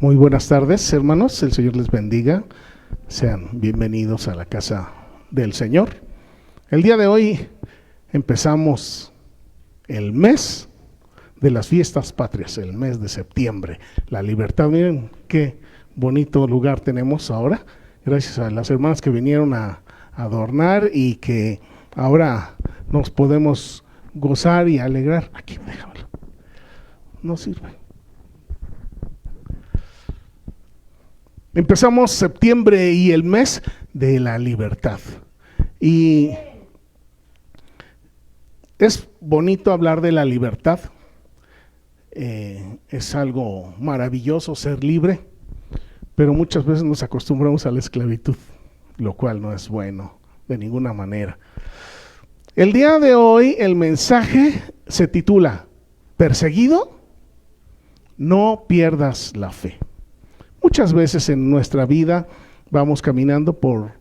Muy buenas tardes, hermanos, el Señor les bendiga. Sean bienvenidos a la casa del Señor. El día de hoy empezamos el mes de las fiestas patrias, el mes de septiembre, la libertad. Miren qué bonito lugar tenemos ahora, gracias a las hermanas que vinieron a adornar y que ahora nos podemos gozar y alegrar. Aquí, déjamelo, no sirve. Empezamos septiembre y el mes de la libertad. Y es bonito hablar de la libertad. Es algo maravilloso ser libre, pero muchas veces nos acostumbramos a la esclavitud, lo cual no es bueno de ninguna manera. El día de hoy el mensaje se titula ¿Perseguido? No pierdas la fe. Muchas veces en nuestra vida vamos caminando por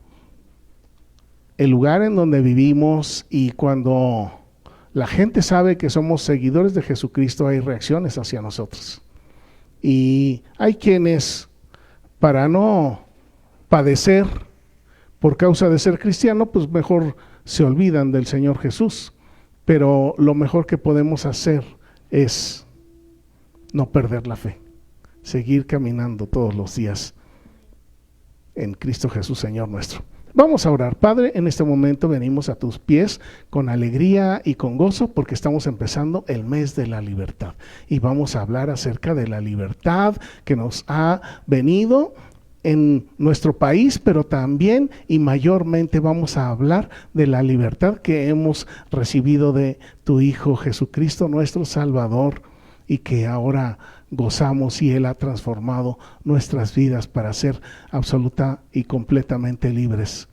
el lugar en donde vivimos y cuando la gente sabe que somos seguidores de Jesucristo hay reacciones hacia nosotros. Y hay quienes, para no padecer por causa de ser cristiano, pues mejor se olvidan del Señor Jesús. Pero lo mejor que podemos hacer es no perder la fe. Seguir caminando todos los días en Cristo Jesús, Señor nuestro. Vamos a orar. Padre, en este momento venimos a tus pies con alegría y con gozo porque estamos empezando el mes de la libertad y vamos a hablar acerca de la libertad que nos ha venido en nuestro país, pero también y mayormente vamos a hablar de la libertad que hemos recibido de tu Hijo Jesucristo, nuestro Salvador, y que ahora gozamos y Él ha transformado nuestras vidas para ser absoluta y completamente libres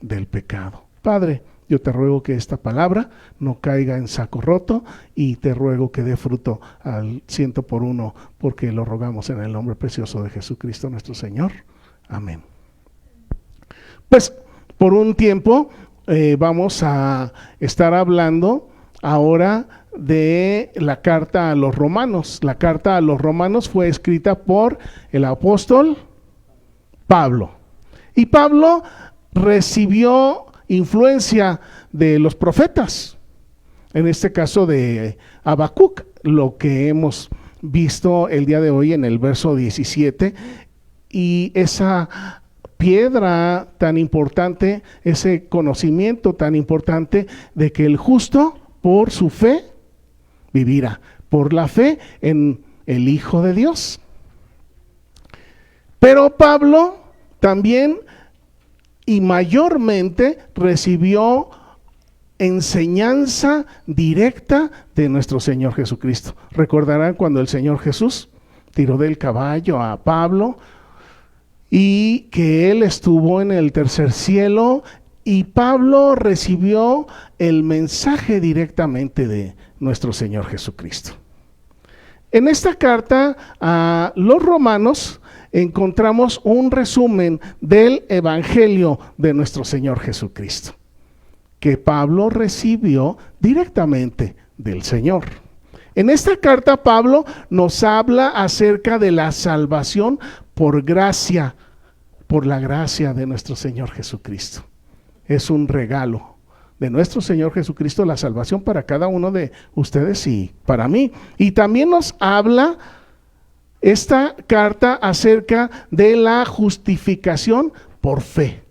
del pecado. Padre, yo te ruego que esta palabra no caiga en saco roto y te ruego que dé fruto al 100%, porque lo rogamos en el nombre precioso de Jesucristo nuestro Señor. Amén. Pues por un tiempo vamos a estar hablando ahora de la carta a los romanos. La carta a los romanos fue escrita por el apóstol Pablo. Y Pablo recibió influencia de los profetas, en este caso de Habacuc, lo que hemos visto el día de hoy en el verso 17, y esa piedra tan importante, ese conocimiento tan importante de que el justo por su fe vivirá, por la fe en el Hijo de Dios. Pero Pablo también y mayormente recibió enseñanza directa de nuestro Señor Jesucristo. Recordarán cuando el Señor Jesús tiró del caballo a Pablo y que él estuvo en el tercer cielo y Pablo recibió el mensaje directamente de nuestro Señor Jesucristo. En esta carta a los romanos encontramos un resumen del evangelio de nuestro Señor Jesucristo, que Pablo recibió directamente del Señor. En esta carta Pablo nos habla acerca de la salvación por gracia, por la gracia de nuestro Señor Jesucristo. Es un regalo de nuestro Señor Jesucristo la salvación para cada uno de ustedes y para mí. Y también nos habla esta carta acerca de la justificación por fe.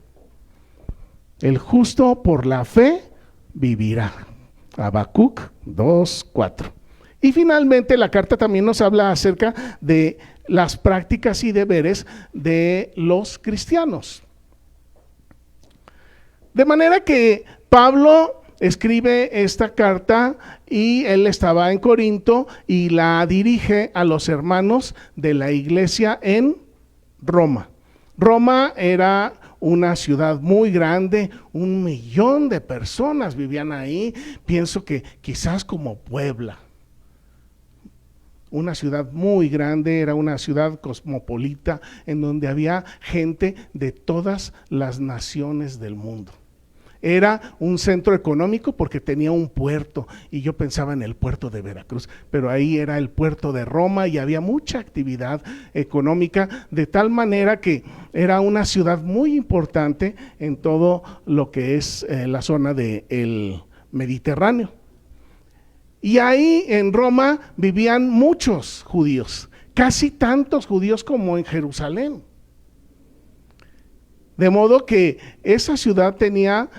El justo por la fe vivirá. Habacuc 2:4. Y finalmente la carta también nos habla acerca de las prácticas y deberes de los cristianos. De manera que Pablo escribe esta carta y él estaba en Corinto y la dirige a los hermanos de la iglesia en Roma. Roma era una ciudad muy grande, 1 millón de personas vivían ahí, pienso que quizás como Puebla. Una ciudad muy grande, era una ciudad cosmopolita en donde había gente de todas las naciones del mundo. era un centro económico porque tenía un puerto, y yo pensaba en el puerto de Veracruz, pero ahí era el puerto de Roma y había mucha actividad económica, de tal manera que era una ciudad muy importante en todo lo que es la zona del Mediterráneo. Y ahí en Roma vivían muchos judíos, casi tantos judíos como en Jerusalén. De modo que esa ciudad tenía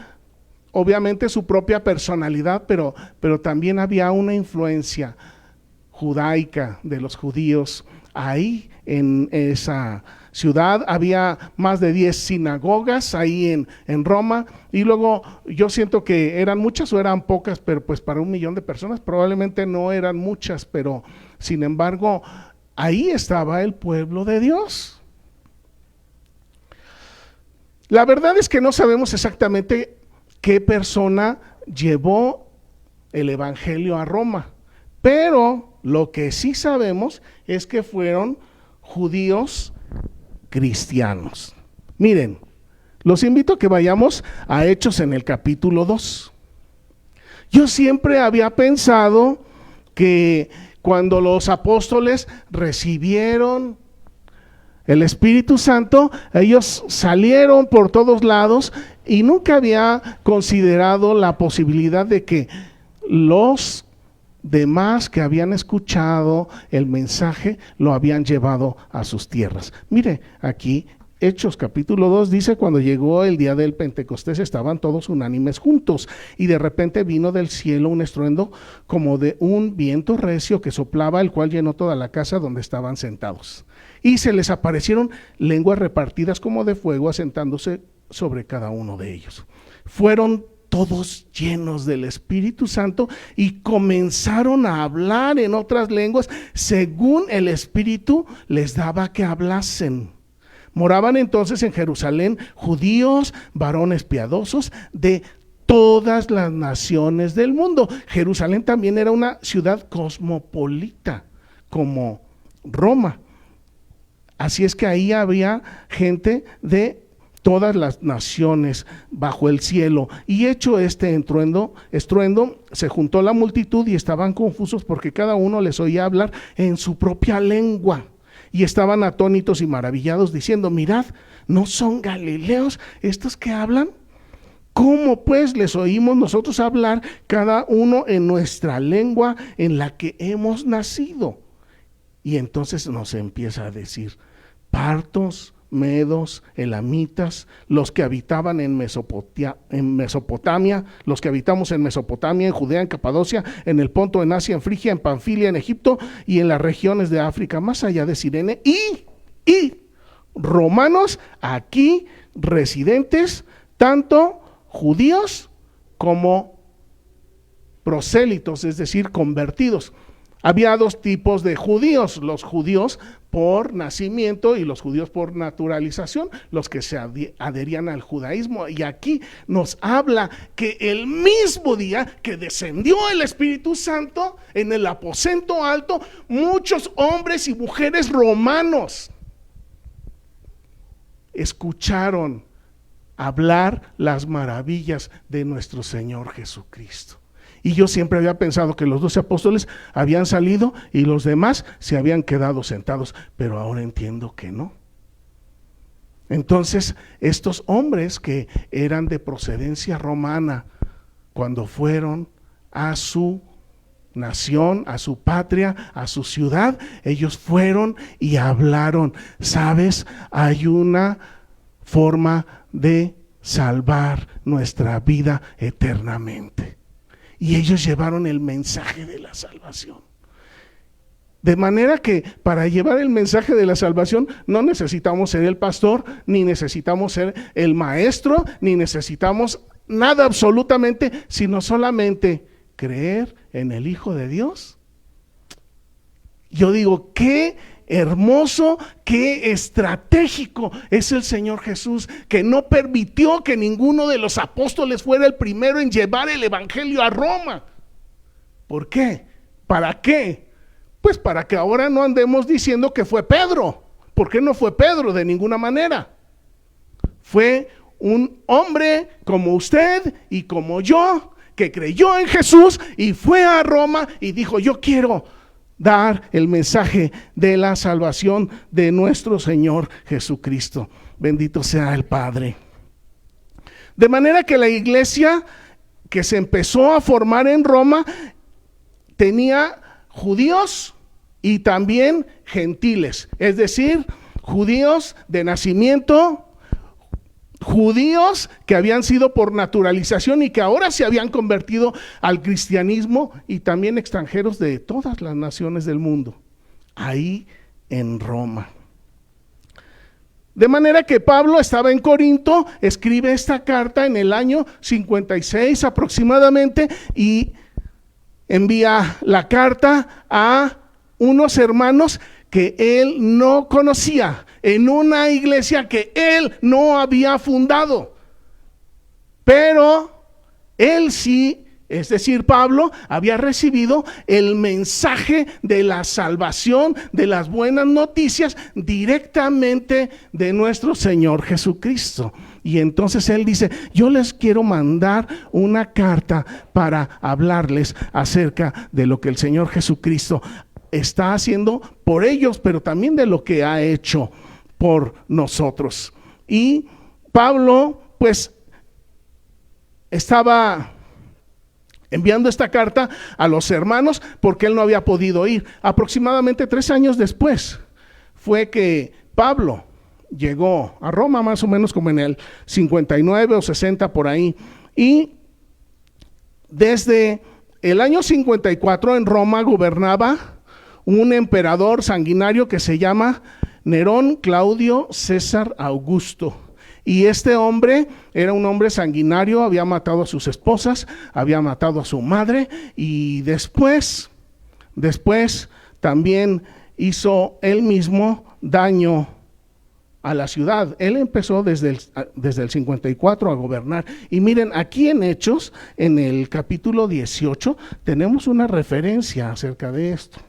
obviamente su propia personalidad, pero también había una influencia judaica de los judíos ahí en esa ciudad. Había más de 10 sinagogas ahí en Roma, y luego yo siento que eran muchas o eran pocas, pero pues para 1 millón de personas probablemente no eran muchas, pero sin embargo ahí estaba el pueblo de Dios. La verdad es que no sabemos exactamente qué persona llevó el evangelio a Roma, pero lo que sí sabemos es que fueron judíos cristianos. Miren, los invito a que vayamos a Hechos en el capítulo 2. Yo siempre había pensado que cuando los apóstoles recibieron el Espíritu Santo, ellos salieron por todos lados, y nunca había considerado la posibilidad de que los demás que habían escuchado el mensaje lo habían llevado a sus tierras. Mire, aquí Hechos capítulo 2 dice: cuando llegó el día del Pentecostés, estaban todos unánimes juntos, y de repente vino del cielo un estruendo como de un viento recio que soplaba, el cual llenó toda la casa donde estaban sentados. Y se les aparecieron lenguas repartidas como de fuego, asentándose sobre cada uno de ellos. Fueron todos llenos del Espíritu Santo y comenzaron a hablar en otras lenguas según el Espíritu les daba que hablasen. Moraban entonces en Jerusalén judíos, varones piadosos de todas las naciones del mundo. Jerusalén también era una ciudad cosmopolita, como Roma. Así es que ahí había gente de todas las naciones bajo el cielo. Y hecho este estruendo, se juntó la multitud y estaban confusos, porque cada uno les oía hablar en su propia lengua. Y estaban atónitos y maravillados, diciendo: mirad, ¿no son galileos estos que hablan? ¿Cómo pues les oímos nosotros hablar cada uno en nuestra lengua en la que hemos nacido? Y entonces nos empieza a decir: partos, medos, elamitas, los que habitaban en Mesopotamia, los que habitamos en Mesopotamia, en Judea, en Capadocia, en el Ponto, en Asia, en Frigia, en Panfilia, en Egipto y en las regiones de África, más allá de Cirene, y romanos aquí residentes, tanto judíos como prosélitos, es decir, convertidos. Había 2 tipos de judíos: los judíos por nacimiento y los judíos por naturalización, los que se adherían al judaísmo. Y aquí nos habla que el mismo día que descendió el Espíritu Santo en el aposento alto, muchos hombres y mujeres romanos escucharon hablar las maravillas de nuestro Señor Jesucristo. Y yo siempre había pensado que los 12 apóstoles habían salido y los demás se habían quedado sentados, pero ahora entiendo que no. Entonces, estos hombres que eran de procedencia romana, cuando fueron a su nación, a su patria, a su ciudad, ellos fueron y hablaron. ¿Sabes? Hay una forma de salvar nuestra vida eternamente. Y ellos llevaron el mensaje de la salvación. De manera que para llevar el mensaje de la salvación no necesitamos ser el pastor, ni necesitamos ser el maestro, ni necesitamos nada absolutamente, sino solamente creer en el Hijo de Dios. Yo digo, qué hermoso, qué estratégico es el Señor Jesús, que no permitió que ninguno de los apóstoles fuera el primero en llevar el evangelio a Roma. ¿Por qué? ¿Para qué? Pues para que ahora no andemos diciendo que fue Pedro. ¿Por qué no fue Pedro? De ninguna manera. Fue un hombre como usted y como yo, que creyó en Jesús y fue a Roma y dijo: yo quiero dar el mensaje de la salvación de nuestro Señor Jesucristo. Bendito sea el Padre. De manera que la iglesia que se empezó a formar en Roma tenía judíos y también gentiles, es decir, judíos de nacimiento, judíos que habían sido por naturalización y que ahora se habían convertido al cristianismo, y también extranjeros de todas las naciones del mundo, ahí en Roma. De manera que Pablo estaba en Corinto, escribe esta carta en el año 56 aproximadamente, y envía la carta a unos hermanos que él no conocía, en una iglesia que él no había fundado. Pero él sí, es decir, Pablo había recibido el mensaje de la salvación, de las buenas noticias, directamente de nuestro Señor Jesucristo. Y entonces él dice: yo les quiero mandar una carta para hablarles acerca de lo que el Señor Jesucristo está haciendo por ellos, pero también de lo que ha hecho por nosotros. Y Pablo pues estaba enviando esta carta a los hermanos porque él no había podido ir. Aproximadamente 3 años después fue que Pablo llegó a Roma, más o menos como en el 59 o 60 por ahí, y desde el año 54 en Roma gobernaba un emperador sanguinario que se llama Nerón Claudio César Augusto. Y este hombre era un hombre sanguinario, había matado a sus esposas, había matado a su madre, y después también hizo él mismo daño a la ciudad. Él empezó desde el 54 a gobernar. Y miren, aquí en Hechos, en el capítulo 18, tenemos una referencia acerca de esto.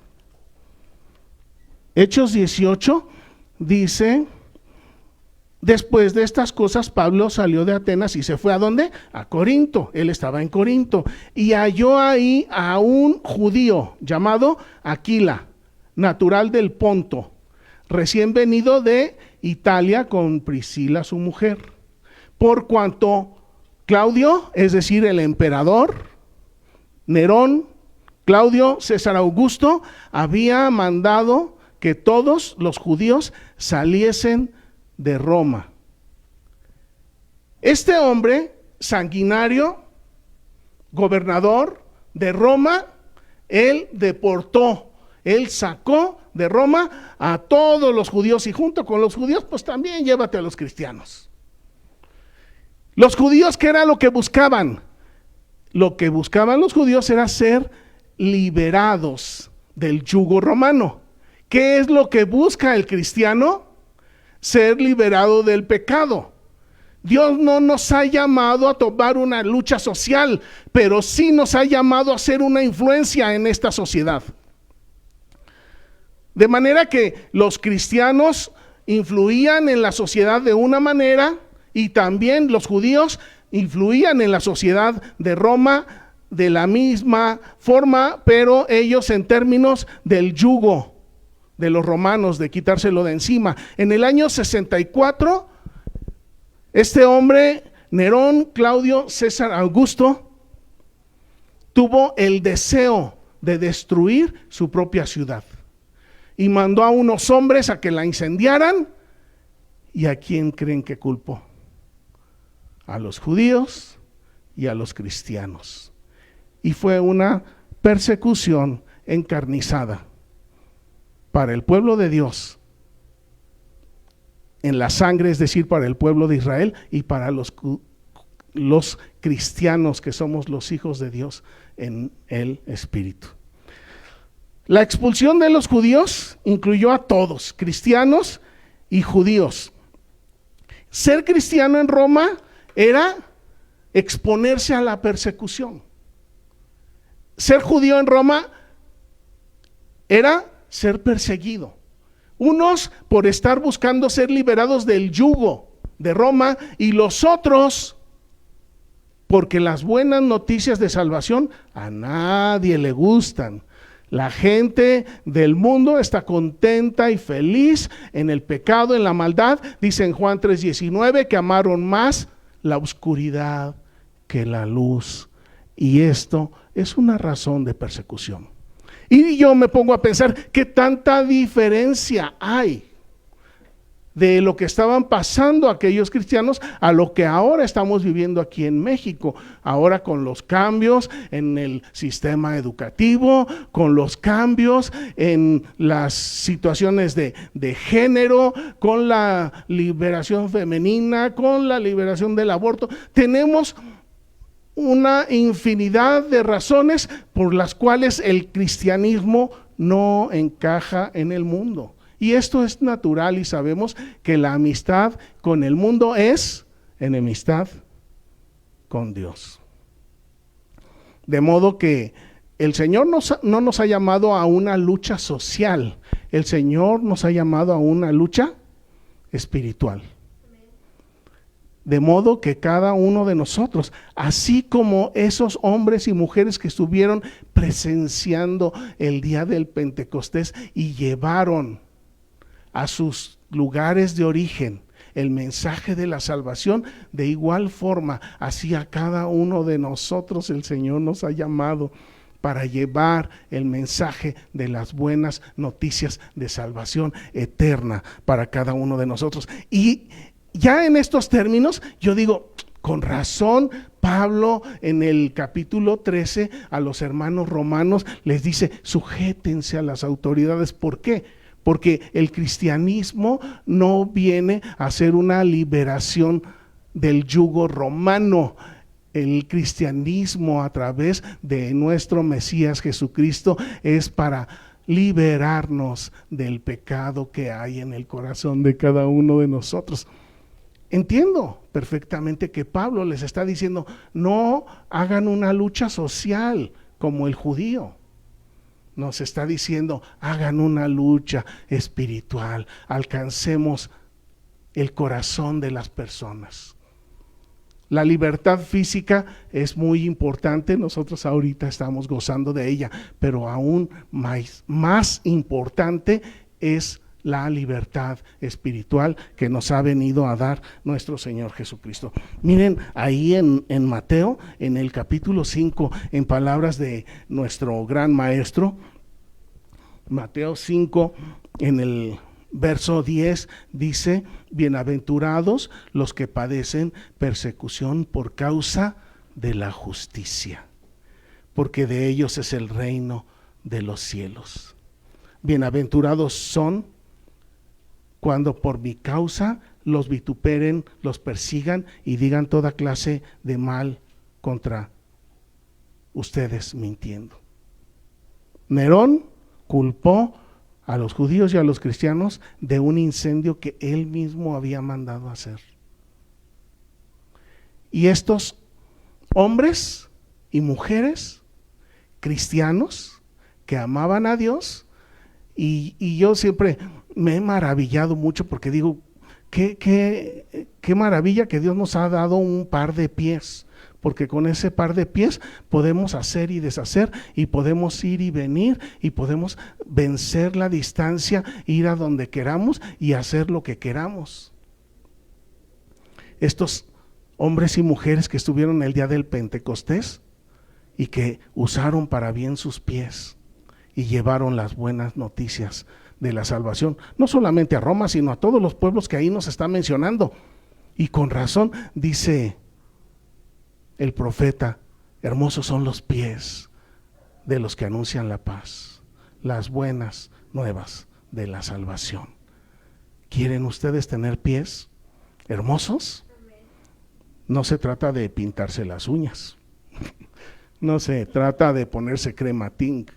Hechos 18 dice: después de estas cosas, Pablo salió de Atenas y se fue ¿a dónde? A Corinto. Él estaba en Corinto y halló ahí a un judío llamado Aquila, natural del Ponto, recién venido de Italia con Priscila su mujer. Por cuanto Claudio, es decir, el emperador Nerón, Claudio César Augusto, había mandado que todos los judíos saliesen de Roma. Este hombre sanguinario, gobernador de Roma, él deportó, él sacó de Roma a todos los judíos, y junto con los judíos pues también llévate a los cristianos. Los judíos, ¿qué era lo que buscaban? Lo que buscaban los judíos era ser liberados del yugo romano. ¿Qué es lo que busca el cristiano? Ser liberado del pecado. Dios no nos ha llamado a tomar una lucha social, pero sí nos ha llamado a ser una influencia en esta sociedad. De manera que los cristianos influían en la sociedad de una manera, y también los judíos influían en la sociedad de Roma de la misma forma, pero ellos en términos del yugo de los romanos, de quitárselo de encima. En el año 64, este hombre, Nerón Claudio César Augusto, tuvo el deseo de destruir su propia ciudad y mandó a unos hombres a que la incendiaran. ¿Y a quién creen que culpó? A los judíos y a los cristianos. Y fue una persecución encarnizada para el pueblo de Dios en la sangre, es decir, para el pueblo de Israel, y para los cristianos que somos los hijos de Dios en el Espíritu. La expulsión de los judíos incluyó a todos, cristianos y judíos. Ser cristiano en Roma era exponerse a la persecución. Ser judío en Roma era ser perseguido. Unos por estar buscando ser liberados del yugo de Roma, y los otros, porque las buenas noticias de salvación a nadie le gustan. La gente del mundo está contenta y feliz en el pecado, en la maldad. Dice en Juan 3:19 que amaron más la oscuridad que la luz. Y esto es una razón de persecución. Y yo me pongo a pensar qué tanta diferencia hay de lo que estaban pasando aquellos cristianos a lo que ahora estamos viviendo aquí en México. Ahora con los cambios en el sistema educativo, con los cambios en las situaciones de género, con la liberación femenina, con la liberación del aborto. Tenemos una infinidad de razones por las cuales el cristianismo no encaja en el mundo. Y esto es natural y sabemos que la amistad con el mundo es enemistad con Dios. De modo que el Señor no nos ha llamado a una lucha social, el Señor nos ha llamado a una lucha espiritual. De modo que cada uno de nosotros, así como esos hombres y mujeres que estuvieron presenciando el día del Pentecostés y llevaron a sus lugares de origen el mensaje de la salvación, de igual forma, así a cada uno de nosotros el Señor nos ha llamado para llevar el mensaje de las buenas noticias de salvación eterna para cada uno de nosotros. Y ya en estos términos, yo digo, con razón, Pablo en el capítulo 13 a los hermanos romanos les dice, sujétense a las autoridades. ¿Por qué? Porque el cristianismo no viene a ser una liberación del yugo romano. El cristianismo a través de nuestro Mesías Jesucristo es para liberarnos del pecado que hay en el corazón de cada uno de nosotros. Entiendo perfectamente que Pablo les está diciendo, no hagan una lucha social como el judío. Nos está diciendo, hagan una lucha espiritual, alcancemos el corazón de las personas. La libertad física es muy importante, nosotros ahorita estamos gozando de ella, pero aún más importante es la libertad espiritual que nos ha venido a dar nuestro Señor Jesucristo. Miren, ahí en Mateo, en el capítulo 5, en palabras de nuestro gran maestro, Mateo 5, en el verso 10, dice, bienaventurados los que padecen persecución por causa de la justicia, porque de ellos es el reino de los cielos. Bienaventurados son cuando por mi causa los vituperen, los persigan y digan toda clase de mal contra ustedes mintiendo. Nerón culpó a los judíos y a los cristianos de un incendio que él mismo había mandado hacer. Y estos hombres y mujeres cristianos que amaban a Dios, y yo siempre me he maravillado mucho porque digo, qué maravilla que Dios nos ha dado un par de pies, porque con ese par de pies podemos hacer y deshacer, y podemos ir y venir, y podemos vencer la distancia, ir a donde queramos y hacer lo que queramos. Estos hombres y mujeres que estuvieron el día del Pentecostés y que usaron para bien sus pies y llevaron las buenas noticias de la salvación, no solamente a Roma, sino a todos los pueblos que ahí nos está mencionando. Y con razón dice el profeta, hermosos son los pies de los que anuncian la paz, las buenas nuevas de la salvación. ¿Quieren ustedes tener pies hermosos? No se trata de pintarse las uñas, no se trata de ponerse crema Tink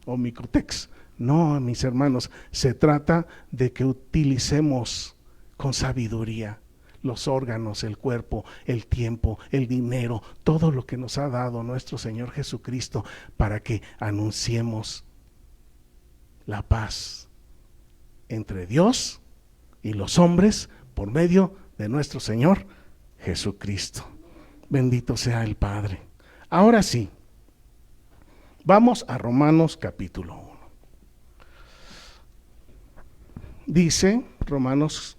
o Micotex. No, mis hermanos, se trata de que utilicemos con sabiduría los órganos, el cuerpo, el tiempo, el dinero, todo lo que nos ha dado nuestro Señor Jesucristo para que anunciemos la paz entre Dios y los hombres por medio de nuestro Señor Jesucristo. Bendito sea el Padre. Ahora sí, vamos a Romanos capítulo 1. Dice Romanos,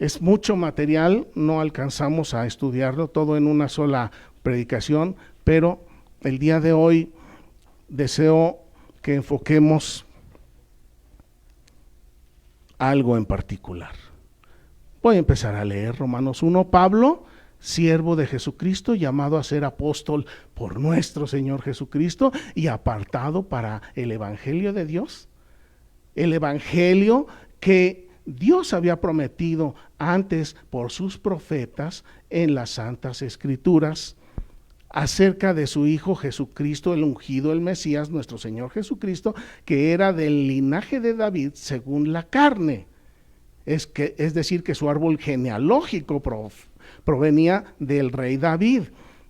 es mucho material, no alcanzamos a estudiarlo todo en una sola predicación, pero el día de hoy deseo que enfoquemos algo en particular. Voy a empezar a leer Romanos 1. Pablo, siervo de Jesucristo, llamado a ser apóstol por nuestro Señor Jesucristo y apartado para el Evangelio de Dios. El Evangelio que Dios había prometido antes por sus profetas en las Santas Escrituras acerca de su Hijo Jesucristo, el ungido, el Mesías, nuestro Señor Jesucristo, que era del linaje de David según la carne. Es decir, que su árbol genealógico provenía del rey David.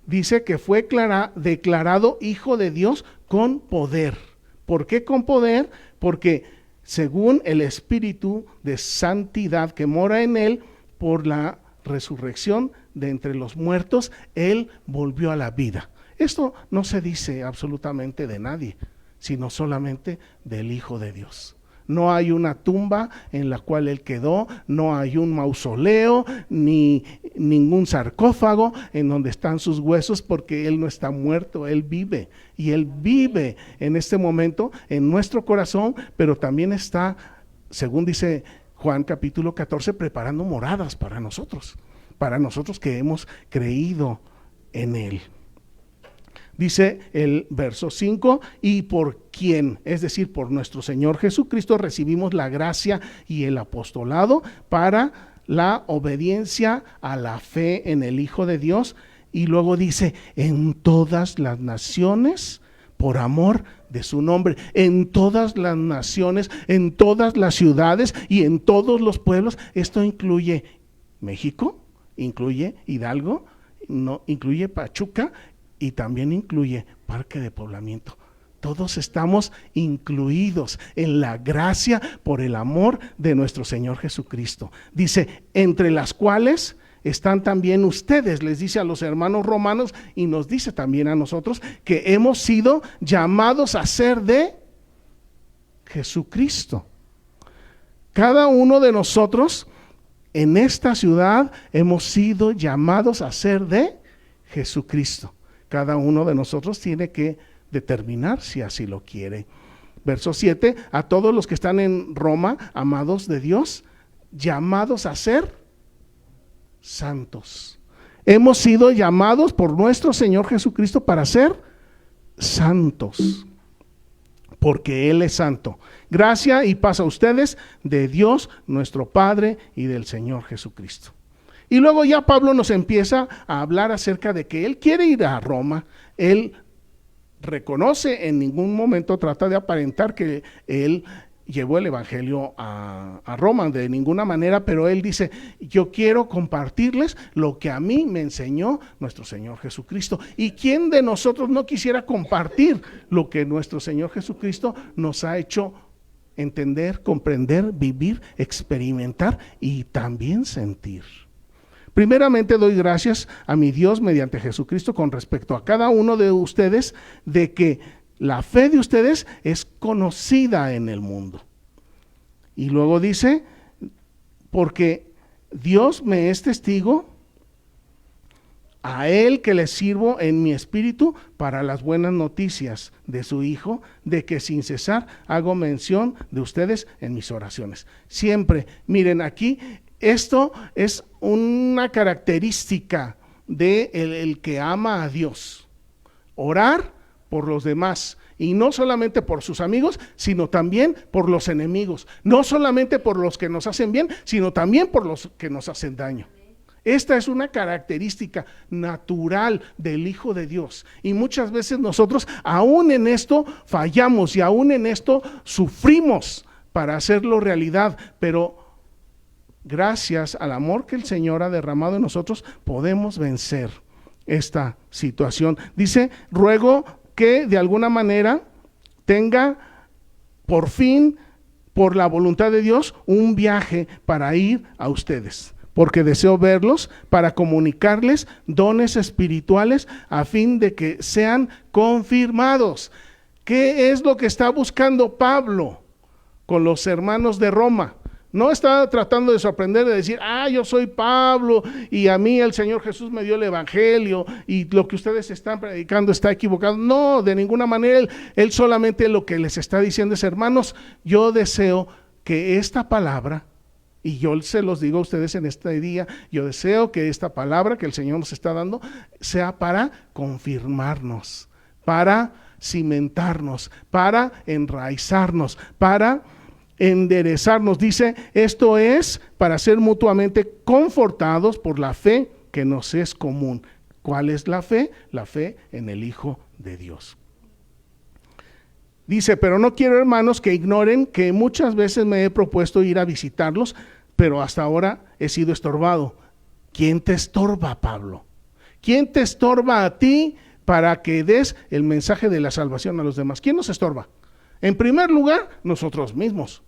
Dice que fue declarado Hijo de Dios con poder. ¿Por qué con poder? Porque según el Espíritu de santidad que mora en él, por la resurrección de entre los muertos, él volvió a la vida. Esto no se dice absolutamente de nadie, sino solamente del Hijo de Dios. No hay una tumba en la cual él quedó, no hay un mausoleo, ni ningún sarcófago en donde están sus huesos, porque él no está muerto, él vive. Y él vive en este momento en nuestro corazón, pero también está, según dice Juan capítulo 14, preparando moradas para nosotros que hemos creído en él. Dice el verso 5, y por quien, es decir, por nuestro Señor Jesucristo, recibimos la gracia y el apostolado para la obediencia a la fe en el Hijo de Dios. Y luego dice, en todas las naciones, por amor de su nombre, en todas las naciones, en todas las ciudades y en todos los pueblos. Esto incluye México, incluye Hidalgo, no, incluye Pachuca, y también incluye Parque de Poblamiento. Todos estamos incluidos en la gracia por el amor de nuestro Señor Jesucristo. Dice, entre las cuales están también ustedes, les dice a los hermanos romanos y nos dice también a nosotros que hemos sido llamados a ser de Jesucristo. Cada uno de nosotros en esta ciudad hemos sido llamados a ser de Jesucristo. Cada uno de nosotros tiene que determinar si así lo quiere. Verso 7, a todos los que están en Roma, amados de Dios, llamados a ser santos. Hemos sido llamados por nuestro Señor Jesucristo para ser santos, porque Él es santo. Gracia y paz a ustedes de Dios nuestro Padre y del Señor Jesucristo. Y luego ya Pablo nos empieza a hablar acerca de que él quiere ir a Roma. Él reconoce, en ningún momento trata de aparentar que él llevó el evangelio a Roma de ninguna manera, pero él dice, yo quiero compartirles lo que a mí me enseñó nuestro Señor Jesucristo. ¿Y quién de nosotros no quisiera compartir lo que nuestro Señor Jesucristo nos ha hecho entender, comprender, vivir, experimentar y también sentir? Primeramente doy gracias a mi Dios mediante Jesucristo con respecto a cada uno de ustedes, de que la fe de ustedes es conocida en el mundo. Y luego dice, porque Dios me es testigo, a Él que le sirvo en mi espíritu para las buenas noticias de su Hijo, de que sin cesar hago mención de ustedes en mis oraciones. Siempre, miren aquí, esto es una característica de el que ama a Dios. Orar por los demás, y no solamente por sus amigos, sino también por los enemigos. No solamente por los que nos hacen bien, sino también por los que nos hacen daño. Esta es una característica natural del Hijo de Dios. Y muchas veces nosotros aún en esto fallamos y aún en esto sufrimos para hacerlo realidad, pero gracias al amor que el Señor ha derramado en nosotros, podemos vencer esta situación. Dice, ruego que de alguna manera tenga por fin, por la voluntad de Dios, un viaje para ir a ustedes. porque deseo verlos para comunicarles dones espirituales a fin de que sean confirmados. ¿Qué es lo que está buscando Pablo con los hermanos de Roma? No está tratando de sorprender, de decir, yo soy Pablo y a mí el Señor Jesús me dio el evangelio y lo que ustedes están predicando está equivocado. No, de ninguna manera. Él solamente lo que les está diciendo es, hermanos, yo deseo que esta palabra, y yo se los digo a ustedes en este día, yo deseo que esta palabra que el Señor nos está dando sea para confirmarnos, para cimentarnos, para enraizarnos, para enderezarnos. Dice, esto es para ser mutuamente confortados por la fe que nos es común. ¿Cuál es la fe? La fe en el Hijo de Dios. Dice, pero no quiero, hermanos, que ignoren que muchas veces me he propuesto ir a visitarlos, pero hasta ahora he sido estorbado. ¿Quién te estorba, Pablo? ¿Quién te estorba a ti para que des el mensaje de la salvación a los demás? ¿Quién nos estorba? En primer lugar, nosotros mismos.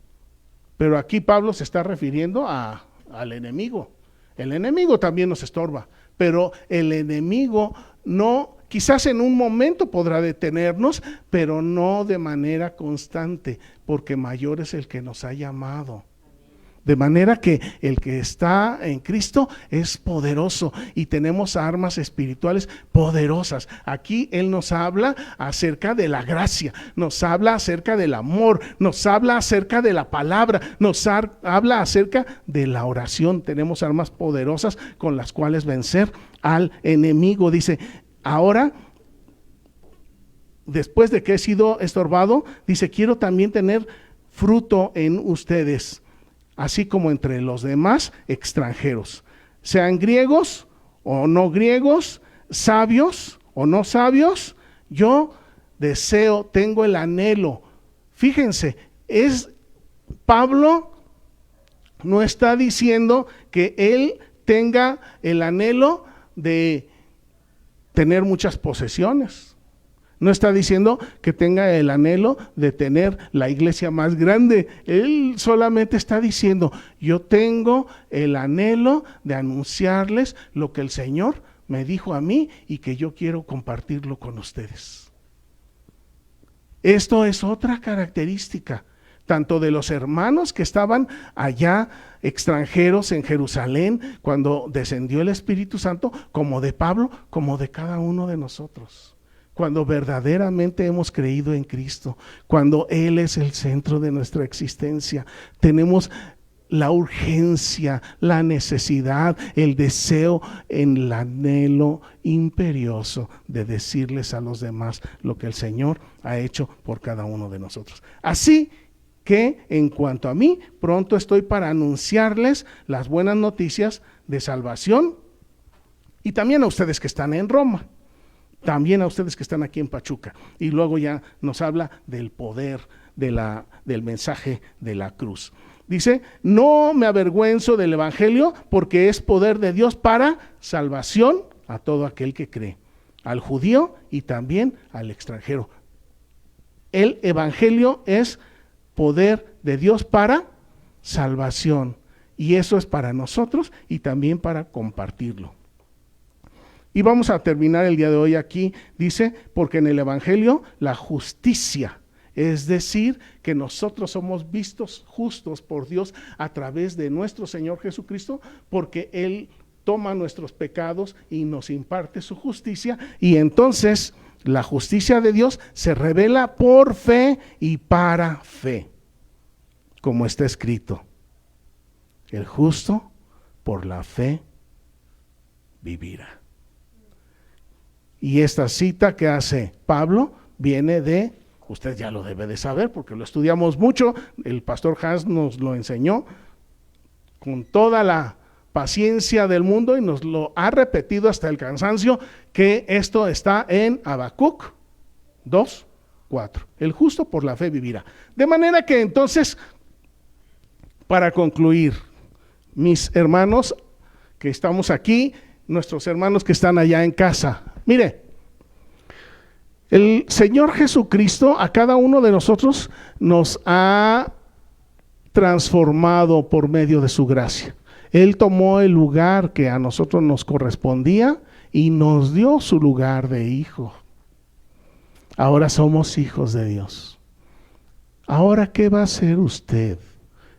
Pero aquí Pablo se está refiriendo al enemigo. El enemigo también nos estorba, pero el enemigo no, quizás en un momento podrá detenernos, pero no de manera constante, porque mayor es el que nos ha llamado. De manera que el que está en Cristo es poderoso y tenemos armas espirituales poderosas. Aquí Él nos habla acerca de la gracia, nos habla acerca del amor, nos habla acerca de la palabra, nos habla acerca de la oración. Tenemos armas poderosas con las cuales vencer al enemigo. Dice, ahora, después de que he sido estorbado, dice, quiero también tener fruto en ustedes, así como entre los demás extranjeros, sean griegos o no griegos, sabios o no sabios. Yo deseo, tengo el anhelo. Fíjense, Pablo no está diciendo que él tenga el anhelo de tener muchas posesiones. No está diciendo que tenga el anhelo de tener la iglesia más grande. Él solamente está diciendo, yo tengo el anhelo de anunciarles lo que el Señor me dijo a mí y que yo quiero compartirlo con ustedes. Esto es otra característica, tanto de los hermanos que estaban allá extranjeros en Jerusalén cuando descendió el Espíritu Santo, como de Pablo, como de cada uno de nosotros. Cuando verdaderamente hemos creído en Cristo, cuando Él es el centro de nuestra existencia, tenemos la urgencia, la necesidad, el deseo, el anhelo imperioso de decirles a los demás lo que el Señor ha hecho por cada uno de nosotros. Así que en cuanto a mí, pronto estoy para anunciarles las buenas noticias de salvación y también a ustedes que están en Roma. También a ustedes que están aquí en Pachuca. Y luego ya nos habla del poder del mensaje de la cruz. Dice, no me avergüenzo del evangelio porque es poder de Dios para salvación a todo aquel que cree, al judío y también al extranjero. El evangelio es poder de Dios para salvación. Y eso es para nosotros y también para compartirlo. Y vamos a terminar el día de hoy aquí, dice, porque en el evangelio la justicia, es decir, que nosotros somos vistos justos por Dios a través de nuestro Señor Jesucristo, porque Él toma nuestros pecados y nos imparte su justicia, y entonces la justicia de Dios se revela por fe y para fe, como está escrito, el justo por la fe vivirá. Y esta cita que hace Pablo viene de, usted ya lo debe de saber porque lo estudiamos mucho, el pastor Hans nos lo enseñó con toda la paciencia del mundo y nos lo ha repetido hasta el cansancio, que esto está en Habacuc 2:4. El justo por la fe vivirá. De manera que entonces, para concluir, mis hermanos que estamos aquí, nuestros hermanos que están allá en casa, mire, el Señor Jesucristo a cada uno de nosotros nos ha transformado por medio de su gracia. Él tomó el lugar que a nosotros nos correspondía y nos dio su lugar de hijo. Ahora somos hijos de Dios. Ahora, ¿qué va a hacer usted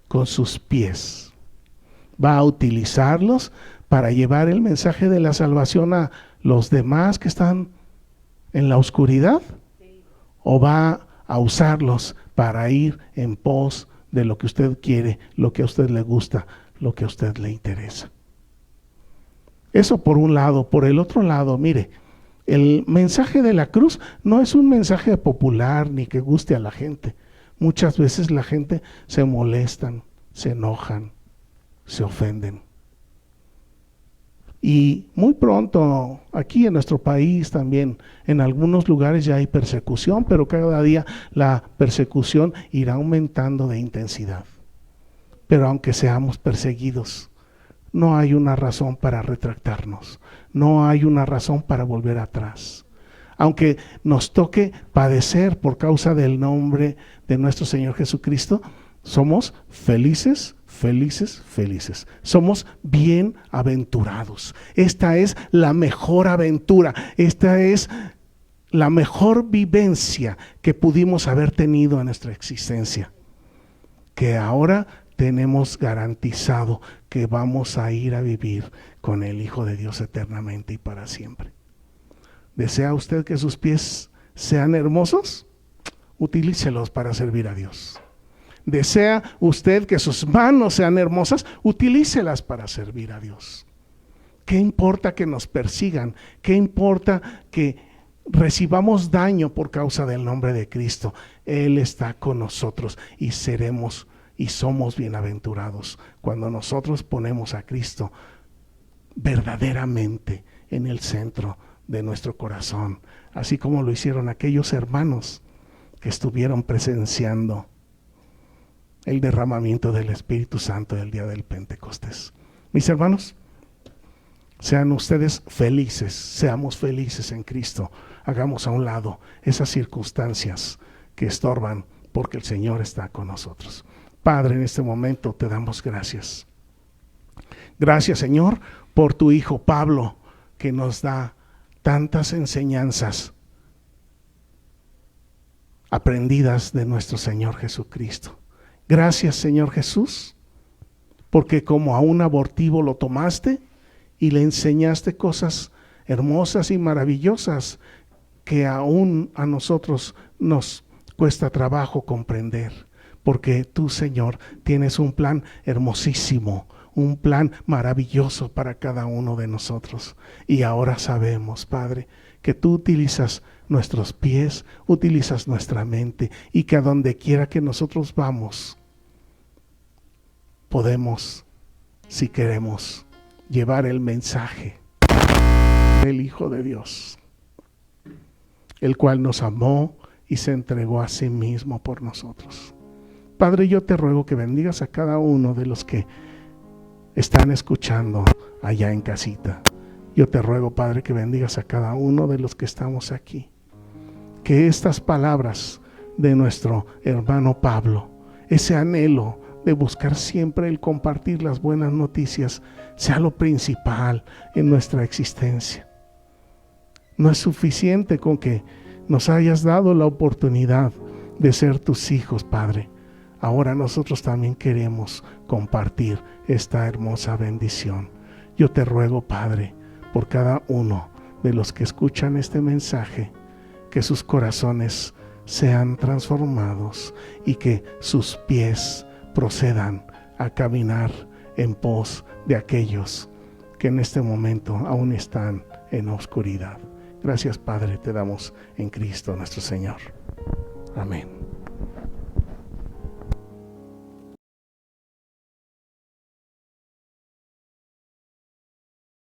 con sus pies? ¿Va a utilizarlos para llevar el mensaje de la salvación a los demás que están en la oscuridad? ¿O va a usarlos para ir en pos de lo que usted quiere, lo que a usted le gusta, lo que a usted le interesa? Eso por un lado. Por el otro lado, mire, el mensaje de la cruz no es un mensaje popular ni que guste a la gente. Muchas veces la gente se molestan, se enojan, se ofenden. Y muy pronto, aquí en nuestro país también, en algunos lugares ya hay persecución, pero cada día la persecución irá aumentando de intensidad. Pero aunque seamos perseguidos, no hay una razón para retractarnos, no hay una razón para volver atrás. Aunque nos toque padecer por causa del nombre de nuestro Señor Jesucristo, somos felices, felices, felices. Somos bienaventurados. Esta es la mejor aventura, esta es la mejor vivencia que pudimos haber tenido en nuestra existencia, que ahora tenemos garantizado que vamos a ir a vivir con el Hijo de Dios eternamente y para siempre. ¿Desea usted que sus pies sean hermosos? Utilícelos para servir a Dios. ¿Desea usted que sus manos sean hermosas? Utilícelas para servir a Dios. ¿Qué importa que nos persigan? ¿Qué importa que recibamos daño por causa del nombre de Cristo? Él está con nosotros y seremos y somos bienaventurados cuando nosotros ponemos a Cristo verdaderamente en el centro de nuestro corazón, así como lo hicieron aquellos hermanos que estuvieron presenciando el derramamiento del Espíritu Santo el día del Pentecostés. Mis hermanos, sean ustedes felices, seamos felices en Cristo. Hagamos a un lado esas circunstancias que estorban, porque el Señor está con nosotros. Padre, en este momento te damos gracias. Gracias, Señor, por tu Hijo Pablo, que nos da tantas enseñanzas aprendidas de nuestro Señor Jesucristo. Gracias, Señor Jesús, porque como a un abortivo lo tomaste y le enseñaste cosas hermosas y maravillosas que aún a nosotros nos cuesta trabajo comprender, porque tú, Señor, tienes un plan hermosísimo, un plan maravilloso para cada uno de nosotros. Y ahora sabemos, Padre, que tú utilizas nuestros pies, utilizas nuestra mente, y que a donde quiera que nosotros vamos, podemos, si queremos, llevar el mensaje del Hijo de Dios, el cual nos amó y se entregó a sí mismo por nosotros. Padre, yo te ruego que bendigas a cada uno de los que están escuchando allá en casita. Yo te ruego, Padre, que bendigas a cada uno de los que estamos aquí. Que estas palabras de nuestro hermano Pablo, ese anhelo de buscar siempre el compartir las buenas noticias, sea lo principal en nuestra existencia. No es suficiente con que nos hayas dado la oportunidad de ser tus hijos, Padre. Ahora nosotros también queremos compartir esta hermosa bendición. Yo te ruego, Padre, por cada uno de los que escuchan este mensaje, que sus corazones sean transformados y que sus pies procedan a caminar en pos de aquellos que en este momento aún están en oscuridad. Gracias, Padre, te damos en Cristo nuestro Señor. Amén.